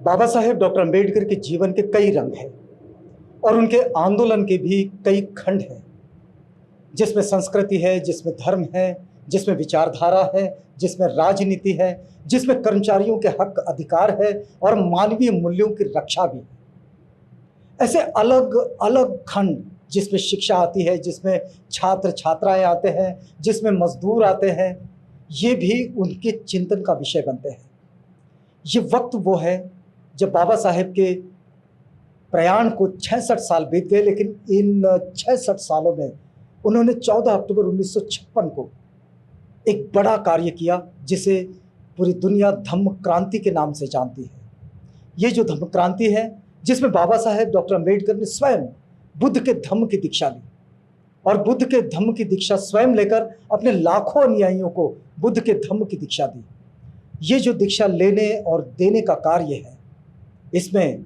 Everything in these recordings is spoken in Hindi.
बाबा साहेब डॉक्टर अंबेडकर के जीवन के कई रंग हैं और उनके आंदोलन के भी कई खंड हैं, जिसमें संस्कृति है, जिसमें धर्म है, जिसमें विचारधारा है, जिसमें राजनीति है, जिसमें कर्मचारियों के हक अधिकार है और मानवीय मूल्यों की रक्षा भी है। ऐसे अलग अलग खंड जिसमें शिक्षा आती है, जिसमें छात्र छात्राएं आते हैं, जिसमें मजदूर आते हैं, ये भी उनके चिंतन का विषय बनते हैं। ये वक्त वो है जब बाबा साहेब के प्रयाण को 66 साल बीत गए, लेकिन इन 66 सालों में उन्होंने 14 अक्टूबर 1956 को एक बड़ा कार्य किया जिसे पूरी दुनिया धम्म क्रांति के नाम से जानती है। ये जो धम्म क्रांति है, जिसमें बाबा साहेब डॉक्टर अंबेडकर ने स्वयं बुद्ध के धम्म की दीक्षा ली और बुद्ध के धम्म की दीक्षा स्वयं लेकर अपने लाखों अनुयायियों को बुद्ध के धम्म की दीक्षा दी। ये जो दीक्षा लेने और देने का कार्य है, इसमें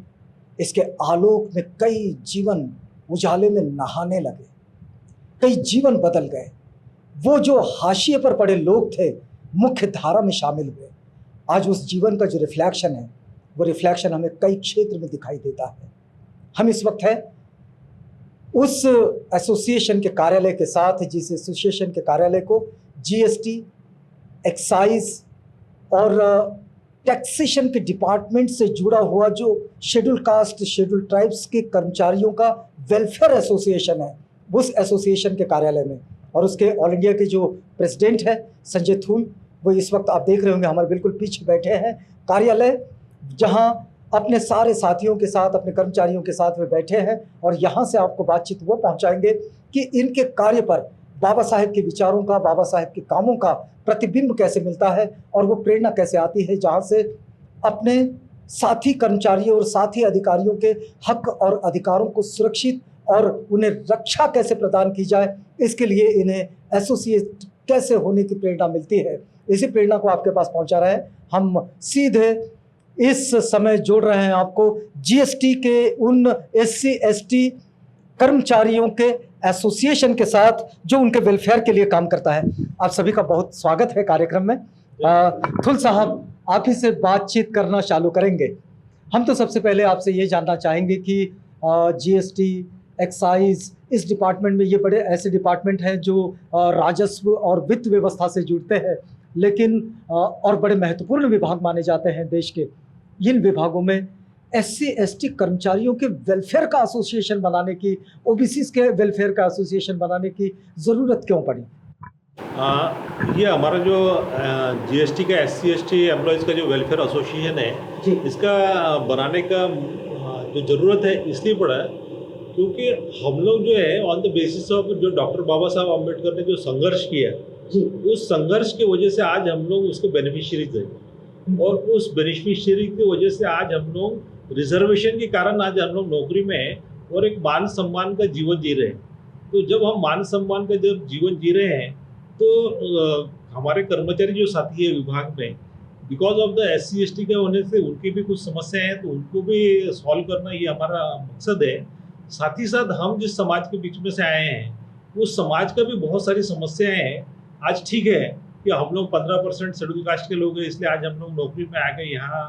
इसके आलोक में कई जीवन उजाले में नहाने लगे, कई जीवन बदल गए। वो जो हाशिए पर पड़े लोग थे, मुख्य धारा में शामिल हुए। आज उस जीवन का जो रिफ्लेक्शन है, वो रिफ्लेक्शन हमें कई क्षेत्र में दिखाई देता है। हम इस वक्त है उस एसोसिएशन के कार्यालय के साथ, जिस एसोसिएशन के कार्यालय को जीएसटी, एक्साइज और टैक्सेशन के डिपार्टमेंट से जुड़ा हुआ जो शेड्यूल कास्ट, शेड्यूल ट्राइब्स के कर्मचारियों का वेलफेयर एसोसिएशन है, उस एसोसिएशन के कार्यालय में, और उसके ऑल इंडिया के जो प्रेसिडेंट है संजय थूल, वो इस वक्त आप देख रहे होंगे हमारे बिल्कुल पीछे बैठे हैं। कार्यालय जहां अपने सारे साथियों के साथ, अपने कर्मचारियों के साथ वे बैठे हैं और यहाँ से आपको बातचीत वो पहुँचाएंगे कि इनके कार्य पर बाबा साहेब के विचारों का, बाबा साहेब के कामों का प्रतिबिंब कैसे मिलता है और वो प्रेरणा कैसे आती है, जहाँ से अपने साथी कर्मचारियों और साथी अधिकारियों के हक और अधिकारों को सुरक्षित और उन्हें रक्षा कैसे प्रदान की जाए, इसके लिए इन्हें एसोसिएट कैसे होने की प्रेरणा मिलती है। इसी प्रेरणा को आपके पास पहुंचा रहे हैं। हम सीधे इस समय जोड़ रहे हैं आपको जीएसटी के उन एससी एसटी कर्मचारियों के एसोसिएशन के साथ जो उनके वेलफेयर के लिए काम करता है। आप सभी का बहुत स्वागत है कार्यक्रम में। थुल साहब, आप ही से बातचीत करना चालू करेंगे। हम तो सबसे पहले आपसे ये जानना चाहेंगे कि जीएसटी, एक्साइज, इस डिपार्टमेंट में, ये बड़े ऐसे डिपार्टमेंट हैं जो राजस्व और वित्त व्यवस्था से जुड़ते हैं, लेकिन और बड़े महत्वपूर्ण विभाग माने जाते हैं देश के। इन विभागों में एससी एसटी कर्मचारियों के वेलफेयर का एसोसिएशन बनाने की, ओबीसी के वेलफेयर का एसोसिएशन बनाने की ज़रूरत क्यों पड़ी? ये हमारा जो जीएसटी का एससी एसटी एम्प्लॉयज़ का जो वेलफेयर एसोसिएशन है, इसका बनाने का जो ज़रूरत है इसलिए पड़ा क्योंकि हम लोग जो है ऑन द बेसिस ऑफ जो डॉक्टर बाबा साहब अम्बेडकर ने जो संघर्ष किया, उस संघर्ष की वजह से आज हम लोग उसके बेनिफिशियरीज हैं और उस बेनिफिशियरी की वजह से आज हम लोग रिजर्वेशन के कारण आज हम लोग नौकरी में हैं और एक मान सम्मान का जीवन जी रहे हैं। तो जब हम मान सम्मान का जब जीवन जी रहे हैं तो हमारे कर्मचारी जो साथी है विभाग में, because of the SC ST के होने से उनकी भी कुछ समस्याएं हैं, तो उनको भी सॉल्व करना ये हमारा मकसद है। साथ ही साथ हम जिस समाज के बीच में से आए हैं उस समाज का भी बहुत सारी समस्याएं हैं। आज ठीक है कि हम लोग 15% शेड्यूल कास्ट के लोग हैं, इसलिए आज हम लोग नौकरी में आके यहाँ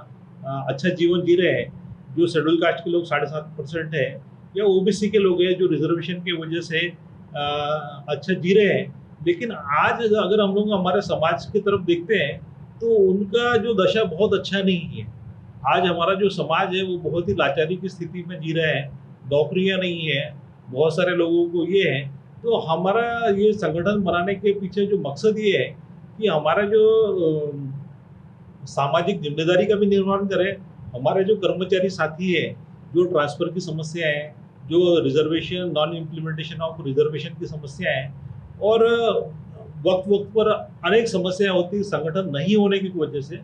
अच्छा जीवन जी रहे हैं। जो शेड्यूल कास्ट के लोग 7.5% है, या ओबीसी के लोग हैं जो रिजर्वेशन की वजह से अच्छा जी रहे हैं। लेकिन आज अगर हम लोग हमारे समाज की तरफ देखते हैं तो उनका जो दशा बहुत अच्छा नहीं है। आज हमारा जो समाज है वो बहुत ही लाचारी की स्थिति में जी रहे हैं, नौकरियां नहीं है, बहुत सारे लोगों को ये है। तो हमारा ये संगठन बनाने के पीछे जो मकसद ये है कि हमारा जो सामाजिक जिम्मेदारी का भी निर्माण करें। हमारे जो कर्मचारी साथी है, जो ट्रांसफ़र की समस्या है, जो reservation, non implementation of reservation की समस्या है, और वक्त वक्त पर अनेक समस्याएं होती संगठन नहीं होने की वजह से,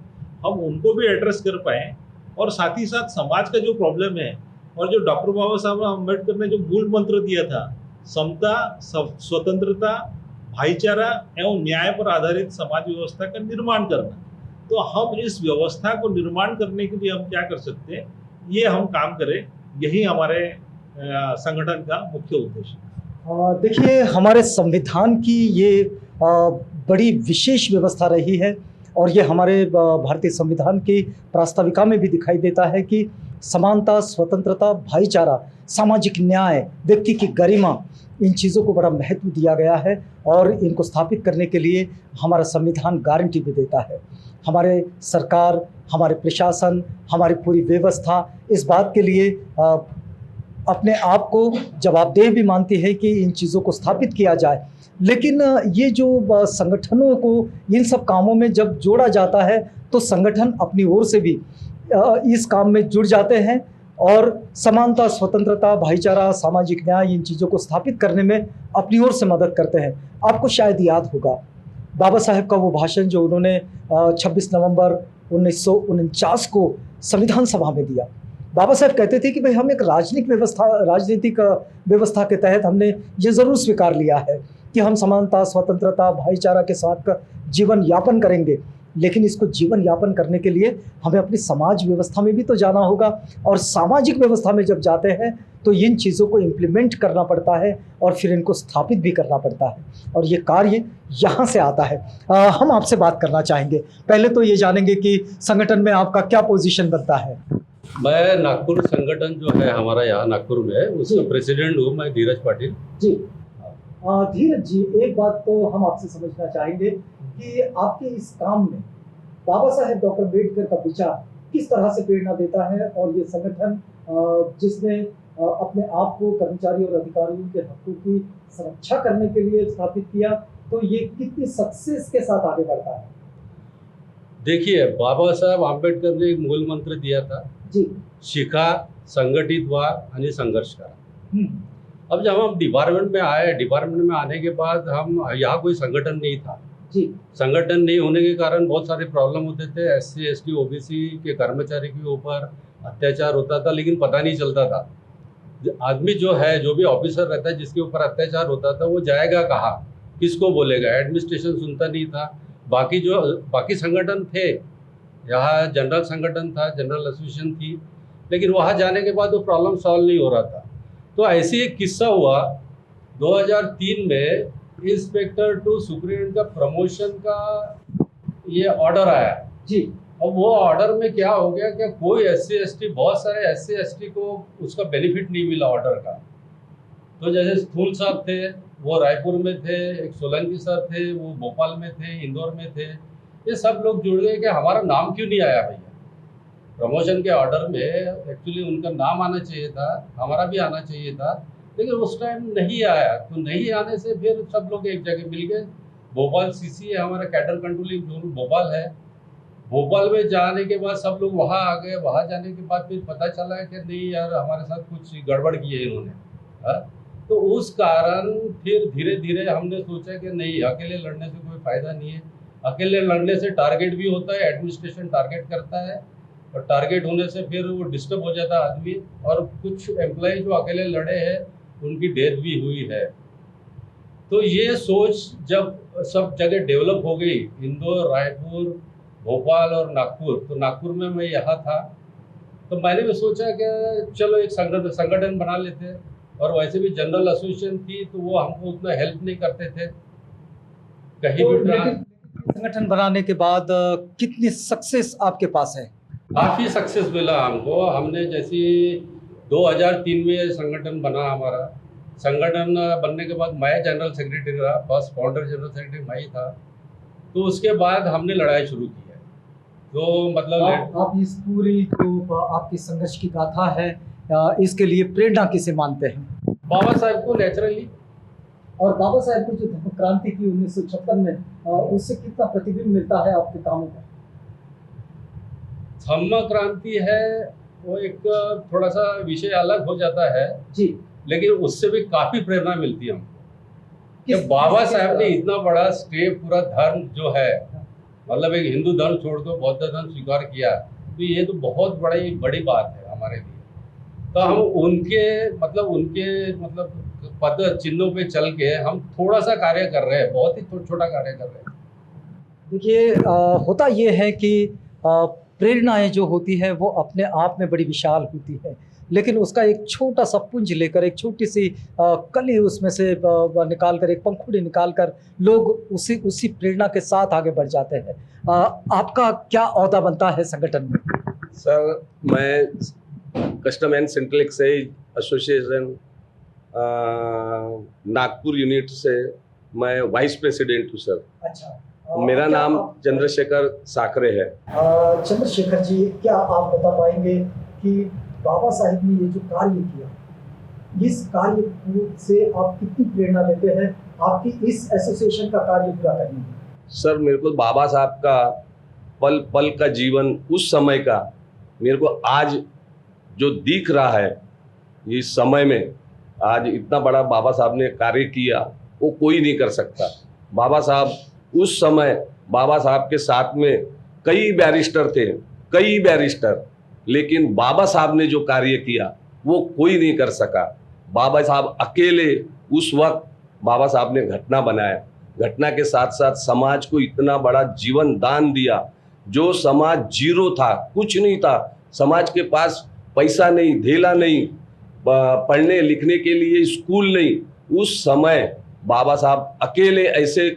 हम उनको भी एड्रेस कर पाएँ। और साथ ही साथ समाज का जो प्रॉब्लम है और जो डॉक्टर बाबा साहब अम्बेडकर ने जो मूल मंत्र दिया था, समता, स्वतंत्रता, भाईचारा एवं न्याय पर आधारित समाज व्यवस्था का निर्माण करना, तो हम इस व्यवस्था को निर्माण करने के लिए हम क्या कर सकते हैं, ये हम काम करें। यही हमारे संगठन का मुख्य उद्देश्य है। देखिए, हमारे संविधान की ये बड़ी विशेष व्यवस्था रही है और ये हमारे भारतीय संविधान की प्रास्ताविका में भी दिखाई देता है कि समानता, स्वतंत्रता, भाईचारा, सामाजिक न्याय, व्यक्ति की गरिमा, इन चीज़ों को बड़ा महत्व दिया गया है और इनको स्थापित करने के लिए हमारा संविधान गारंटी भी देता है। हमारे सरकार, हमारे प्रशासन, हमारी पूरी व्यवस्था इस बात के लिए अपने आप को जवाबदेह भी मानती है कि इन चीज़ों को स्थापित किया जाए। लेकिन ये जो संगठनों को इन सब कामों में जब जोड़ा जाता है तो संगठन अपनी ओर से भी इस काम में जुड़ जाते हैं और समानता, स्वतंत्रता, भाईचारा, सामाजिक न्याय, इन चीज़ों को स्थापित करने में अपनी ओर से मदद करते हैं। आपको शायद याद होगा बाबा साहेब का वो भाषण जो उन्होंने 26 नवंबर 1949 को संविधान सभा में दिया। बाबा साहेब कहते थे कि भाई हम एक राजनीतिक व्यवस्था के तहत हमने ये ज़रूर स्वीकार लिया है कि हम समानता, स्वतंत्रता, भाईचारा के साथ का जीवन यापन करेंगे, लेकिन इसको जीवन यापन करने के लिए हमें अपनी समाज व्यवस्था में भी तो जाना होगा और सामाजिक व्यवस्था में जब जाते हैं तो इन चीज़ों को इम्प्लीमेंट करना पड़ता है और फिर इनको स्थापित भी करना पड़ता है और ये कार्य यहाँ से आता है। हम आपसे बात करना चाहेंगे, पहले तो ये जानेंगे कि संगठन में आपका क्या पोजीशन बनता है। मैं नागपुर संगठन जो है हमारा यहाँ नागपुर में उसका प्रेसिडेंट हूँ मैं, धीरज पाटिल जी। धीरज जी, एक बात तो हम आपसे समझना चाहेंगे कि आपके इस काम में बाबा साहेब डॉक्टर अम्बेडकर का विचार किस तरह से प्रेरणा देता है और ये संगठन जिसने अपने आप को कर्मचारी और अधिकारियों के हकों की सुरक्षा करने के लिए स्थापित किया, तो ये कितनी सक्सेस के साथ आगे बढ़ता है। देखिए, बाबा साहेब आंबेडकर ने एक मूल मंत्र दिया था जी, शिका, संगठित हुआ आणि संघर्ष करा। अब जब हम डिपार्टमेंट में आए, डिपार्टमेंट में आने के बाद हम यहाँ कोई संगठन नहीं था जी। संगठन नहीं होने के कारण बहुत सारे प्रॉब्लम होते थे। SC, ST, OBC के कर्मचारी के ऊपर अत्याचार होता था, लेकिन पता नहीं चलता था। आदमी जो है, जो भी ऑफिसर रहता है जिसके ऊपर अत्याचार होता था, वो जाएगा कहाँ, किसको बोलेगा। एडमिनिस्ट्रेशन सुनता नहीं था। बाकी संगठन थे, यहाँ जनरल संगठन था, जनरल एसोसिएशन थी, लेकिन वहाँ जाने के बाद वो प्रॉब्लम सॉल्व नहीं हो रहा था। तो ऐसे एक किस्सा हुआ 2003 में, इंस्पेक्टर टू सुप्रीडेंट का प्रमोशन का ये ऑर्डर आया जी। अब वो ऑर्डर में क्या हो गया कि कोई SC, ST, बहुत सारे SC, ST को उसका बेनिफिट नहीं मिला ऑर्डर का। तो जैसे स्थूल साहब थे वो रायपुर में थे, एक सोलंकी साहब थे वो भोपाल में थे, इंदौर में थे, ये सब लोग जुड़ गए कि हमारा नाम क्यों नहीं आया भैया प्रमोशन के ऑर्डर में। एक्चुअली उनका नाम आना चाहिए था, हमारा भी आना चाहिए था, लेकिन उस टाइम नहीं आया। तो नहीं आने से फिर सब लोग एक जगह मिल गए। भोपाल CC है हमारा, कैडर कंट्रोलिंग जोन भोपाल है। भोपाल में जाने के बाद सब लोग वहाँ आ गए। वहाँ जाने के बाद फिर पता चला है कि नहीं यार, हमारे साथ कुछ गड़बड़ की है इन्होंने। तो उस कारण फिर धीरे धीरे हमने सोचा कि नहीं, अकेले लड़ने से कोई फ़ायदा नहीं है। अकेले लड़ने से टारगेट भी होता है, एडमिनिस्ट्रेशन टारगेट करता है, और टारगेट होने से फिर वो डिस्टर्ब हो जाता है आदमी। और कुछ एम्प्लॉय जो अकेले लड़े हैं उनकी डेथ भी हुई है। तो ये सोच जब सब जगह डेवलप हो गई, इंदौर, रायपुर, भोपाल और नागपुर, तो नागपुर में मैं यहाँ था, तो मैंने भी सोचा कि चलो एक संगठन बना लेते हैं। और वैसे भी जनरल एसोसिएशन थी तो वो हमको उतना हेल्प नहीं करते थे कहीं भी। संगठन बनाने के बाद कितनी सक्सेस आपके पास है? काफ़ी सक्सेस मिला हमको। हमने जैसे 2003 में संगठन बना हमारा। संगठन बनने के बाद मैं जनरल सेक्रेटरी रहा, फर्स्ट फाउंडर जनरल सेक्रेटरी मैं ही था। तो उसके बाद हमने लड़ाई शुरू की है। तो मतलब आप इस पूरी जो आपकी संघर्ष की गाथा है, इसके लिए प्रेरणा किसे मानते हैं? बाबा साहब को नेचुरली। और बाबा साहब को जो धम्म क्रांति की 1956 में, उससे कितना प्रतिबिंब मिलता है आपके कामों का? धम्म क्रांति है वो एक थोड़ा सा विषय अलग हो जाता है जी, लेकिन उससे भी काफ़ी प्रेरणा मिलती है हमको कि बाबा साहब ने इतना बड़ा स्टेप, पूरा धर्म जो है, मतलब एक हिंदू धर्म छोड़ कर बौद्ध धर्म स्वीकार किया, तो ये तो बहुत बड़ी बात है हमारे लिए। तो हम उनके पद चिन्हों पे चल के हम थोड़ा सा कार्य कर रहे हैं, बहुत ही छोटा कार्य कर रहे हैं। देखिए, होता ये है कि प्रेरणाएं जो होती हैं वो अपने आप में बड़ी विशाल होती है, लेकिन उसका एक छोटा सा पुंज लेकर, एक छोटी सी कली उसमें से निकाल कर, एक पंखुड़ी निकाल कर लोग उसी प्रेरणा के साथ आगे बढ़ जाते हैं। आपका क्या ओहदा बनता है संगठन में? सर, मैं custom and central excise association Nagpur unit से मैं वाइस प्रेसिडेंट हूँ सर। अच्छा, मेरा नाम चंद्रशेखर साकरे है। चंद्रशेखर जी, क्या आप बता पाएंगे कि बाबा साहिब ने ये जो कार्य किया, इस कार्य से आप कितनी प्रेरणा लेते हैं आपकी इस एसोसिएशन का कार्य पूरा करने में? सर, मेरे को बाबा साहब का पल पल का जीवन, उस समय का मेरे को आज जो दिख रहा है, इस समय में आज इतना बड़ा बाबा साहब ने कार्य किया, वो कोई नहीं कर सकता। बाबा साहब उस समय, बाबा साहब के साथ में कई बैरिस्टर, लेकिन बाबा साहब ने जो कार्य किया वो कोई नहीं कर सका। बाबा साहब अकेले उस वक्त बाबा साहब ने घटना बनाया, घटना के साथ साथ समाज को इतना बड़ा जीवन दान दिया। जो समाज जीरो था, कुछ नहीं था, समाज के पास पैसा नहीं, धेला नहीं, पढ़ने लिखने के लिए स्कूल नहीं, उस समय बाबा साहब अकेले ऐसे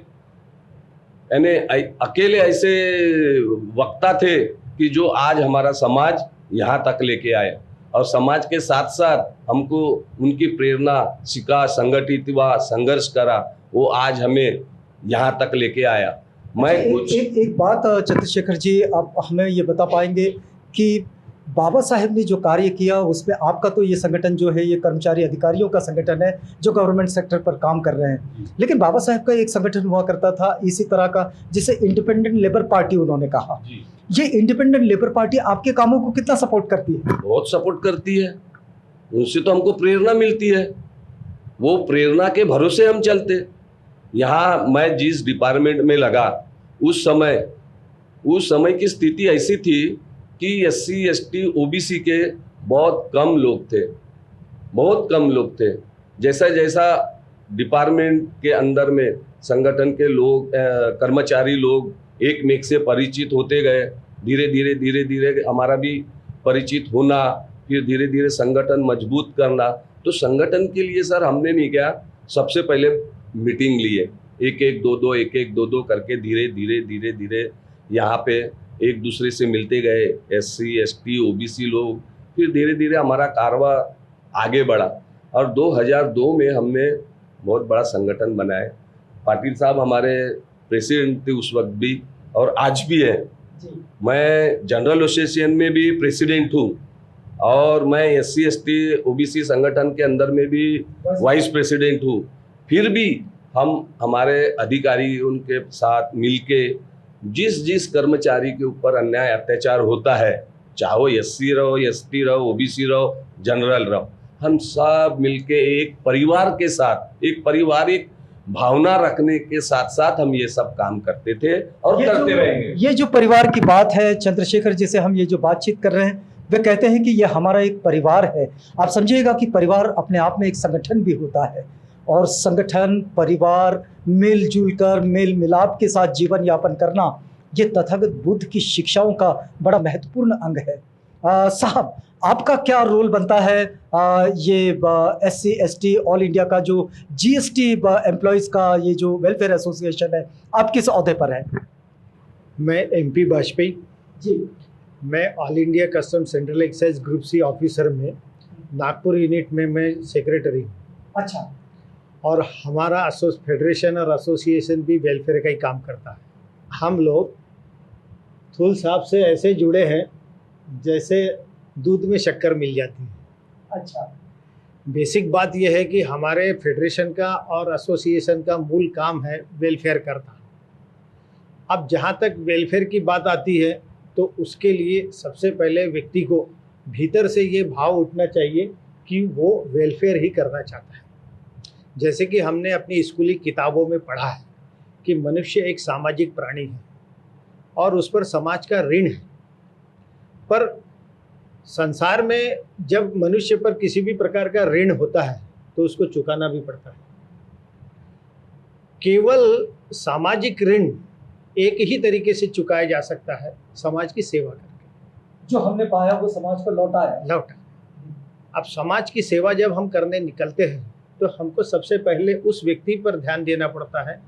वक्ता थे कि जो आज हमारा समाज यहाँ तक लेके आए, और समाज के साथ साथ हमको उनकी प्रेरणा सिखा, संगठित हुआ, संघर्ष करा, वो आज हमें यहाँ तक लेके आया। मैं एक बात चंद्रशेखर जी, आप हमें ये बता पाएंगे कि बाबा साहब ने जो कार्य किया उसमें आपका तो ये संगठन जो है, ये कर्मचारी अधिकारियों का संगठन है जो गवर्नमेंट सेक्टर पर काम कर रहे हैं, लेकिन बाबा साहब का एक संगठन हुआ करता था इसी तरह का, जिसे इंडिपेंडेंट लेबर पार्टी उन्होंने कहा। ये इंडिपेंडेंट लेबर पार्टी आपके कामों को कितना सपोर्ट करती है? बहुत सपोर्ट करती है, उनसे तो हमको प्रेरणा मिलती है, वो प्रेरणा के भरोसे हम चलते। यहाँ मैं जिस डिपार्टमेंट में लगा, उस समय की स्थिति ऐसी थी कि SC ST OBC के बहुत कम लोग थे। जैसा जैसा डिपार्टमेंट के अंदर में संगठन के लोग, कर्मचारी लोग एक मेक से परिचित होते गए, धीरे धीरे हमारा भी परिचित होना, फिर धीरे धीरे संगठन मजबूत करना। तो संगठन के लिए सर हमने नहीं किया, सबसे पहले मीटिंग लिए, एक दो दो करके धीरे यहाँ पे एक दूसरे से मिलते गए, SC ST OBC लोग, फिर धीरे धीरे हमारा कारवा आगे बढ़ा, और 2002 में हमने बहुत बड़ा संगठन बनाया। पाटिल साहब हमारे प्रेसिडेंट थे उस वक्त भी, और आज भी है। मैं जनरल एसोसिएशन में भी प्रेसिडेंट हूँ, और मैं SC ST OBC संगठन के अंदर में भी वाइस प्रेसिडेंट हूँ। फिर भी हम हमारे अधिकारी उनके साथ मिलके जिस कर्मचारी के ऊपर अन्याय अत्याचार होता है, चाहे वो SC रहो, ST रहो, OBC रहो, जनरल रहो, हम सब मिलके एक परिवार के साथ, एक पारिवारिक भावना रखने के साथ साथ हम ये सब काम करते थे और करते रहेंगे। ये जो परिवार की बात है चंद्रशेखर जी से हम ये जो बातचीत कर रहे हैं, वे कहते हैं कि ये हमारा एक परिवार है। आप समझिएगा कि परिवार अपने आप में एक संगठन भी होता है, और संगठन, परिवार, मिलजुल कर, मेल मिलाप के साथ जीवन यापन करना, ये तथागत बुद्ध की शिक्षाओं का बड़ा महत्वपूर्ण अंग है। साहब, आपका क्या रोल बनता है ये SC ST ऑल इंडिया का जो GST एम्प्लॉयज़ का ये जो वेलफेयर एसोसिएशन है, आप किस ओहदे पर हैं? मैं MP वाजपेयी जी। मैं all India custom central excise group C officer में नागपुर यूनिट में मैं सेक्रेटरी हूँ। अच्छा। और हमारा फेडरेशन और एसोसिएशन भी वेलफेयर का ही काम करता है। हम लोग थूल साहब से ऐसे जुड़े हैं जैसे दूध में शक्कर मिल जाती है। अच्छा। बेसिक बात यह है कि हमारे फेडरेशन का और एसोसिएशन का मूल काम है वेलफेयर करना। अब जहाँ तक वेलफेयर की बात आती है तो उसके लिए सबसे पहले व्यक्ति को भीतर से ये भाव उठना चाहिए कि वो वेलफेयर ही करना चाहता है। जैसे कि हमने अपनी स्कूली किताबों में पढ़ा है कि मनुष्य एक सामाजिक प्राणी है और उस पर समाज का ऋण है, पर संसार में जब मनुष्य पर किसी भी प्रकार का ऋण होता है तो उसको चुकाना भी पड़ता है। केवल सामाजिक ऋण एक ही तरीके से चुकाया जा सकता है, समाज की सेवा करके। जो हमने पाया वो समाज को लौटाया। लौटा। अब समाज की सेवा जब हम करने निकलते हैं तो हमको सबसे पहले उस व्यक्ति पर ध्यान देना पड़ता है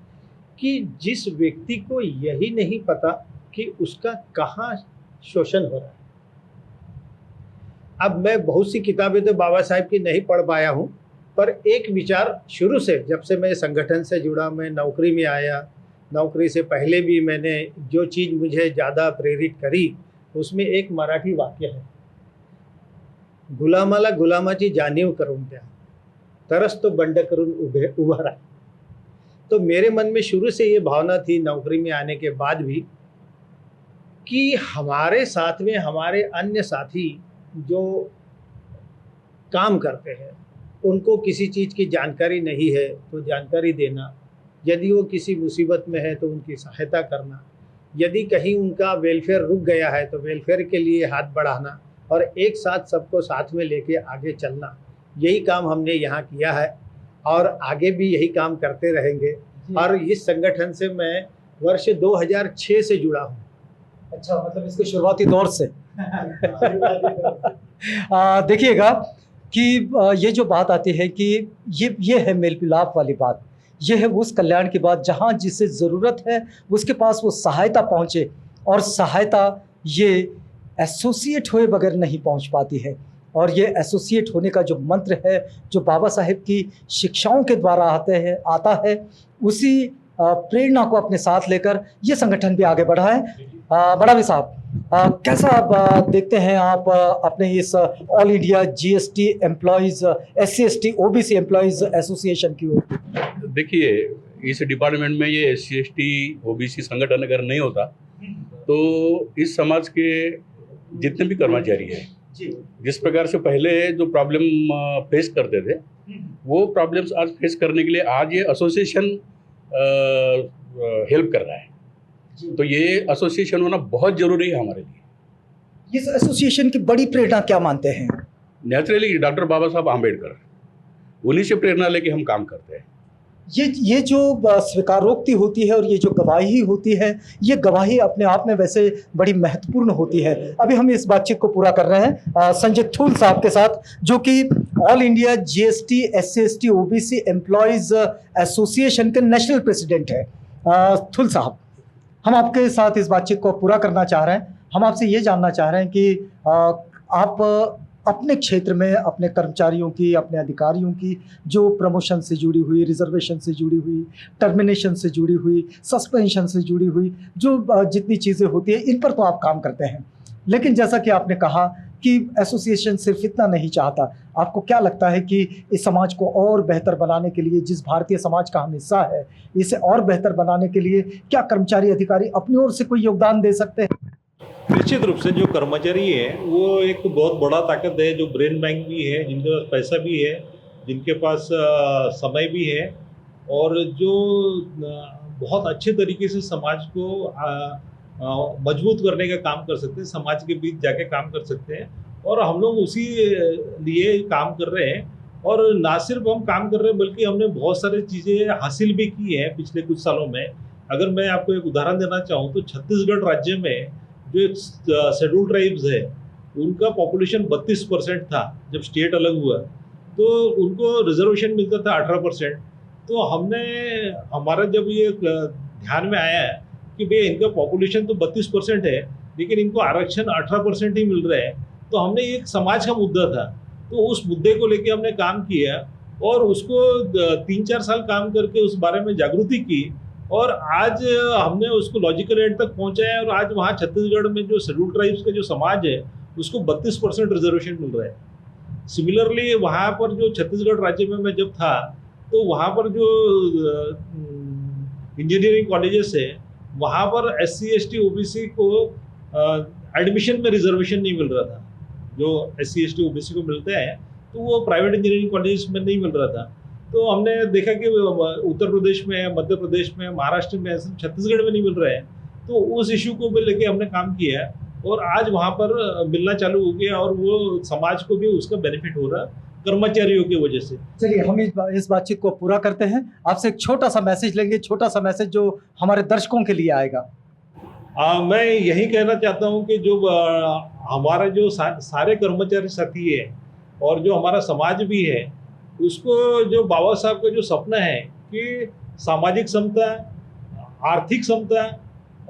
कि जिस व्यक्ति को यही नहीं पता कि उसका कहाँ शोषण हो रहा है। अब मैं बहुत सी किताबें तो बाबा साहेब की नहीं पढ़ पाया हूँ, पर एक विचार शुरू से, जब से मैं संगठन से जुड़ा, मैं नौकरी में आया, नौकरी से पहले भी मैंने जो चीज़ मुझे ज़्यादा प्रेरित करी उसमें एक मराठी वाक्य है, गुलामाला गुलामाची जाणीव करून द्या, तरस तो बंड करून उभा रहा। तो मेरे मन में शुरू से ये भावना थी नौकरी में आने के बाद भी कि हमारे साथ में हमारे अन्य साथी जो काम करते हैं उनको किसी चीज़ की जानकारी नहीं है तो जानकारी देना, यदि वो किसी मुसीबत में है तो उनकी सहायता करना, यदि कहीं उनका वेलफेयर रुक गया है तो वेलफेयर के लिए हाथ बढ़ाना और एक साथ सबको साथ में लेके आगे चलना, यही काम हमने यहाँ किया है और आगे भी यही काम करते रहेंगे। और इस संगठन से मैं वर्ष 2006 से जुड़ा हूँ। अच्छा, मतलब इसके शुरुआती दौर से। देखिएगा कि ये जो बात आती है कि ये है मेल मिलाप वाली बात, ये है उस कल्याण की बात जहाँ जिसे ज़रूरत है उसके पास वो सहायता पहुँचे, और सहायता ये एसोसिएट हुए बगैर नहीं पहुँच पाती है। और ये एसोसिएट होने का जो मंत्र है, जो बाबा साहेब की शिक्षाओं के द्वारा आता है, उसी प्रेरणा को अपने साथ लेकर ये संगठन भी आगे बढ़ा है। बड़ा भी साहब, कैसा आप देखते हैं आप अपने इस all India GST employees SC/ST OBC employees association की ओर? देखिए, इस डिपार्टमेंट में ये SC/ST OBC संगठन अगर नहीं होता तो इस समाज के जितने भी कर्मचारी हैं, जिस प्रकार से पहले जो प्रॉब्लम फेस करते थे वो प्रॉब्लम्स आज फेस करने के लिए आज ये एसोसिएशन हेल्प कर रहा है। तो ये एसोसिएशन होना बहुत ज़रूरी है हमारे लिए। इस एसोसिएशन की बड़ी प्रेरणा क्या मानते हैं? नेचुरली डॉक्टर बाबा साहब आम्बेडकर, उन्हीं से प्रेरणा लेके हम काम करते हैं। ये जो स्वीकारोक्ति होती है और ये जो गवाही होती है, ये गवाही अपने आप में वैसे बड़ी महत्वपूर्ण होती है। अभी हम इस बातचीत को पूरा कर रहे हैं संजय थूल साहब के साथ, जो कि all India GST SC/ST OBC employees association के नेशनल प्रेसिडेंट है। थूल साहब, हम आपके साथ इस बातचीत को पूरा करना चाह रहे हैं। हम आपसे ये जानना चाह रहे हैं कि आप अपने क्षेत्र में अपने कर्मचारियों की, अपने अधिकारियों की जो प्रमोशन से जुड़ी हुई, रिजर्वेशन से जुड़ी हुई, टर्मिनेशन से जुड़ी हुई, सस्पेंशन से जुड़ी हुई जो जितनी चीज़ें होती हैं, इन पर तो आप काम करते हैं। लेकिन जैसा कि आपने कहा कि एसोसिएशन सिर्फ इतना नहीं चाहता, आपको क्या लगता है कि इस समाज को और बेहतर बनाने के लिए, जिस भारतीय समाज का हम हिस्सा है, इसे और बेहतर बनाने के लिए क्या कर्मचारी अधिकारी अपनी ओर से कोई योगदान दे सकते हैं? निश्चित रूप से जो कर्मचारी है वो एक बहुत बड़ा ताकत है, जो ब्रेन बैंक भी है, जिनके पास पैसा भी है, जिनके पास समय भी है, और जो बहुत अच्छे तरीके से समाज को मजबूत करने का काम कर सकते हैं, समाज के बीच जाके काम कर सकते हैं। और हम लोग उसी लिए काम कर रहे हैं। और ना सिर्फ हम काम कर रहे हैं बल्कि हमने बहुत सारी चीज़ें हासिल भी की हैं पिछले कुछ सालों में। अगर मैं आपको एक उदाहरण देना चाहूँ तो छत्तीसगढ़ राज्य में जो शेड्यूल ट्राइब्स है उनका पॉपुलेशन 32% था जब स्टेट अलग हुआ, तो उनको रिजर्वेशन मिलता था 18%। तो हमारा जब ये ध्यान में आया है कि भाई इनका पॉपुलेशन तो 32% है लेकिन इनको आरक्षण 18% ही मिल रहा है, तो हमने एक समाज का मुद्दा था, तो उस मुद्दे को लेके हमने काम किया और उसको 3-4 साल काम करके उस बारे में जागृति की, और आज हमने उसको लॉजिकल एंड तक पहुंचाया। और आज वहाँ छत्तीसगढ़ में जो शेड्यूल ट्राइब्स का जो समाज है उसको 32% रिजर्वेशन मिल रहा है। सिमिलरली वहाँ पर जो छत्तीसगढ़ राज्य में मैं जब था तो वहाँ पर जो इंजीनियरिंग कॉलेजेस है वहाँ पर SC/ST OBC को एडमिशन में रिजर्वेशन नहीं मिल रहा था। जो SC/ST OBC को मिलता है तो वो प्राइवेट इंजीनियरिंग कॉलेज में नहीं मिल रहा था। तो हमने देखा कि उत्तर प्रदेश में, मध्य प्रदेश में, महाराष्ट्र में, छत्तीसगढ़ में नहीं मिल रहा है, तो उस इशू को भी लेके हमने काम किया है और आज वहाँ पर मिलना चालू हो गया और वो समाज को भी उसका बेनिफिट हो रहा कर्मचारियों की वजह से। चलिए हम इस बातचीत को पूरा करते हैं। आपसे एक छोटा सा मैसेज लेंगे, छोटा सा मैसेज जो हमारे दर्शकों के लिए आएगा। मैं यही कहना चाहता हूँ कि जो हमारा जो सारे कर्मचारी साथी है और जो हमारा समाज भी है, उसको जो बाबा साहब का जो सपना है कि सामाजिक समता, आर्थिक समता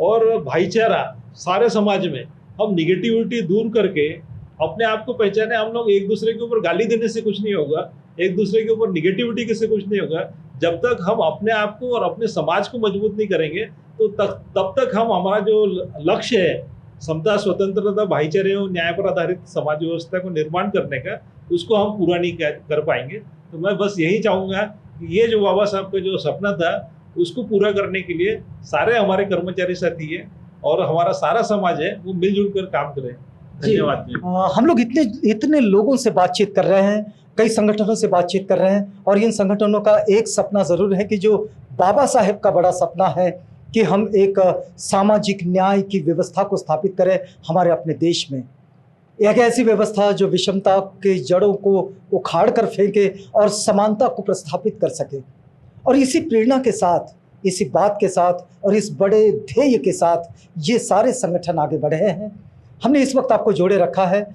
और भाईचारा सारे समाज में, हम निगेटिविटी दूर करके अपने आप को पहचाने। हम लोग एक दूसरे के ऊपर गाली देने से कुछ नहीं होगा, एक दूसरे के ऊपर निगेटिविटी से कुछ नहीं होगा। जब तक हम अपने आप को और अपने समाज को मजबूत नहीं करेंगे तो तब तक हम हमारा जो लक्ष्य है समता, स्वतंत्रता, भाईचारे और न्याय पर आधारित समाज व्यवस्था को निर्माण करने का, उसको हम पूरा नहीं कर पाएंगे। तो मैं बस यही चाहूँगा कि ये जो बाबा साहब का जो सपना था उसको पूरा करने के लिए सारे हमारे कर्मचारी साथी है और हमारा सारा समाज है, वो मिलजुल कर काम करें। धन्यवाद। हम लोग इतने लोगों से बातचीत कर रहे हैं, कई संगठनों से बातचीत कर रहे हैं, और इन संगठनों का एक सपना ज़रूर है कि जो बाबा साहेब का बड़ा सपना है कि हम एक सामाजिक न्याय की व्यवस्था को स्थापित करें हमारे अपने देश में। एक ऐसी व्यवस्था जो विषमता के जड़ों को उखाड़ कर फेंके और समानता को प्रस्थापित कर सके। और इसी प्रेरणा के साथ, इसी बात के साथ और इस बड़े ध्येय के साथ ये सारे संगठन आगे बढ़े हैं। हमने इस वक्त आपको जोड़े रखा है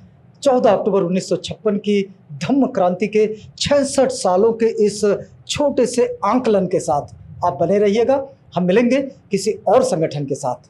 14 अक्टूबर 1956 की धम्म क्रांति के 66 सालों के इस छोटे से आंकलन के साथ। आप बने रहिएगा, हम मिलेंगे किसी और संगठन के साथ।